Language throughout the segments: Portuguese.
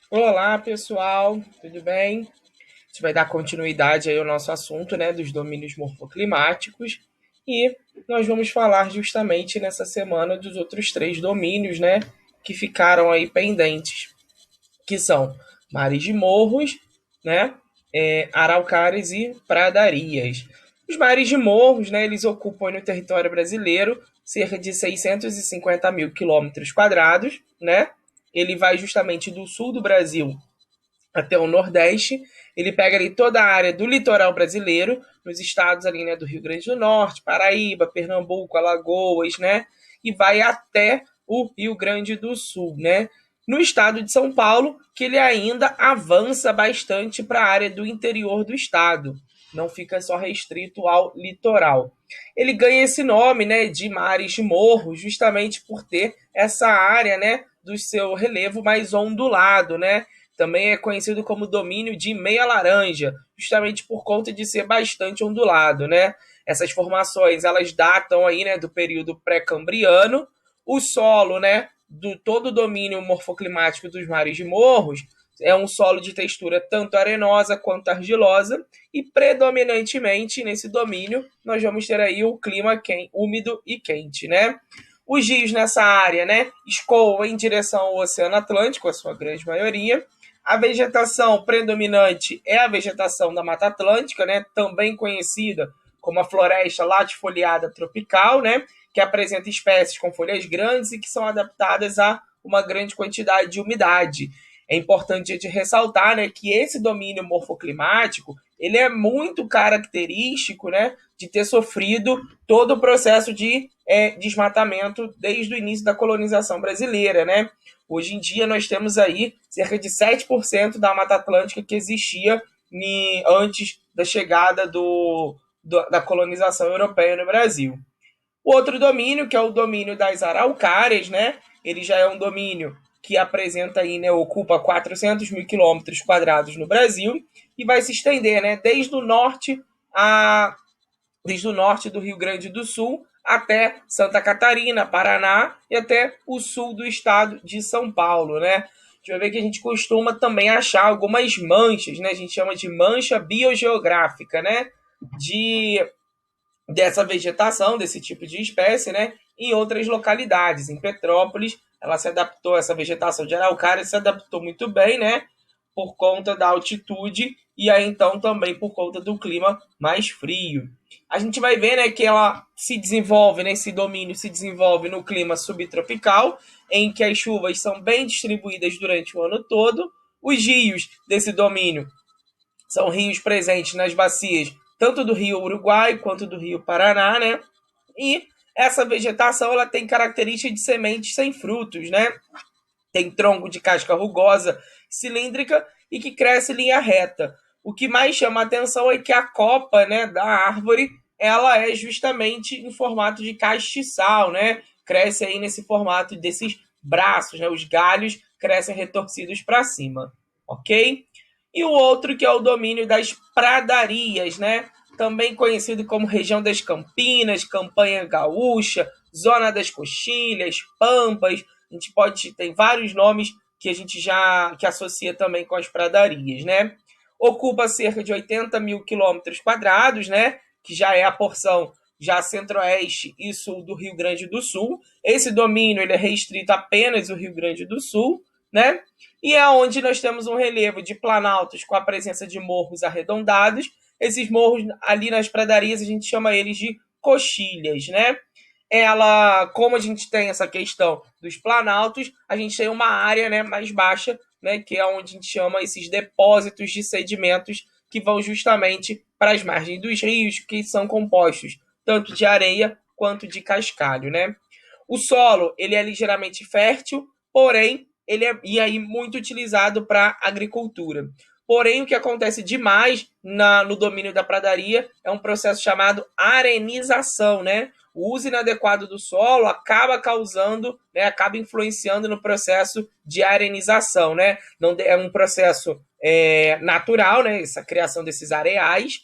Olá, pessoal, tudo bem? A gente vai dar continuidade aí ao nosso assunto, né, dos domínios morfoclimáticos e nós vamos falar justamente nessa semana dos outros três domínios, né, que ficaram aí pendentes, que são mares de morros, né, araucárias e pradarias. Os mares de morros, né, eles ocupam no território brasileiro cerca de 650 mil quilômetros quadrados, né? Ele vai justamente do sul do Brasil até o Nordeste. Ele pega ali toda a área do litoral brasileiro, nos estados ali, né, do Rio Grande do Norte, Paraíba, Pernambuco, Alagoas, né, e vai até o Rio Grande do Sul, né. No estado de São Paulo, que ele ainda avança bastante para a área do interior do estado, não fica só restrito ao litoral. Ele ganha esse nome, né, de mares de morro, justamente por ter essa área, né, do seu relevo mais ondulado, né, também é conhecido como domínio de meia laranja, justamente por conta de ser bastante ondulado, né? Essas formações, elas datam aí, né, do período pré-cambriano. O solo, né, do todo o domínio morfoclimático dos mares de morros é um solo de textura tanto arenosa quanto argilosa e predominantemente nesse domínio nós vamos ter aí o clima úmido e quente, né? Os rios nessa área, né, escoam em direção ao Oceano Atlântico, a sua grande maioria. A vegetação predominante é a vegetação da Mata Atlântica, né, também conhecida como a floresta latifoliada tropical, né, que apresenta espécies com folhas grandes e que são adaptadas a uma grande quantidade de umidade. É importante a gente ressaltar, né, que esse domínio morfoclimático ele é muito característico, né, de ter sofrido todo o processo de desmatamento desde o início da colonização brasileira, né? Hoje em dia nós temos aí cerca de 7% da Mata Atlântica que existia antes da chegada da colonização europeia no Brasil. O outro domínio, que é o domínio das araucárias, né? Ele já é um domínio que apresenta aí, né, ocupa 400 mil quilômetros quadrados no Brasil e vai se estender, né, desde o norte do Rio Grande do Sul até Santa Catarina, Paraná e até o sul do estado de São Paulo, né? A gente vai ver que a gente costuma também achar algumas manchas, né? A gente chama de mancha biogeográfica, né? De dessa vegetação, desse tipo de espécie, né? Em outras localidades. Em Petrópolis, ela se adaptou, essa vegetação de araucária se adaptou muito bem, né? Por conta da altitude e aí então também por conta do clima mais frio. A gente vai ver, né, que ela se desenvolve, né, esse domínio se desenvolve no clima subtropical, em que as chuvas são bem distribuídas durante o ano todo. Os rios desse domínio são rios presentes nas bacias tanto do rio Uruguai quanto do rio Paraná, né? E essa vegetação ela tem característica de sementes sem frutos, né? Tem tronco de casca rugosa, cilíndrica e que cresce em linha reta. O que mais chama a atenção é que a copa, né, da árvore ela é justamente em formato de castiçal, né? Cresce aí nesse formato desses braços, né? Os galhos crescem retorcidos para cima, ok? E o outro que é o domínio das pradarias, né? Também conhecido como região das Campinas, Campanha Gaúcha, Zona das Coxilhas, Pampas. A gente pode tem vários nomes que a gente já que associa também com as pradarias, né? Ocupa cerca de 80 mil quilômetros quadrados, né? Que já é a porção já centro-oeste e sul do Rio Grande do Sul. Esse domínio ele é restrito apenas ao Rio Grande do Sul, né? E é onde nós temos um relevo de planaltos com a presença de morros arredondados. Esses morros ali nas pradarias a gente chama eles de coxilhas, né? Ela, como a gente tem essa questão dos planaltos, a gente tem uma área, né, mais baixa, né, que é onde a gente chama esses depósitos de sedimentos que vão justamente para as margens dos rios, que são compostos tanto de areia quanto de cascalho, né? O solo ele é ligeiramente fértil, porém ele é e aí muito utilizado para agricultura. Porém, o que acontece demais no domínio da pradaria é um processo chamado arenização, né? O uso inadequado do solo acaba causando, né, acaba influenciando no processo de arenização, né? Não é um processo natural, né? Essa criação desses areais,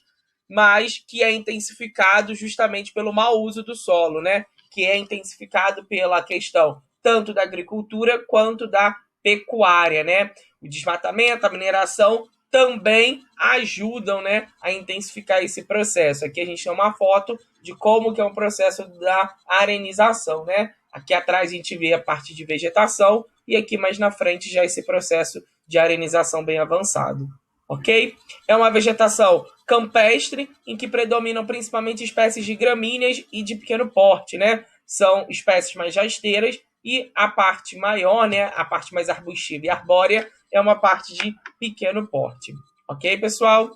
mas que é intensificado justamente pelo mau uso do solo, né? Que é intensificado pela questão tanto da agricultura quanto da pecuária, né? o desmatamento, a mineração também ajudam, né, a intensificar esse processo. Aqui a gente tem uma foto de como que é o processo da arenização, né? Aqui atrás a gente vê a parte de vegetação e aqui mais na frente já esse processo de arenização bem avançado. Ok? É uma vegetação campestre em que predominam principalmente espécies de gramíneas e de pequeno porte, né? São espécies mais rasteiras e a parte maior, né, a parte mais arbustiva e arbórea, é uma parte de pequeno porte. Ok, pessoal?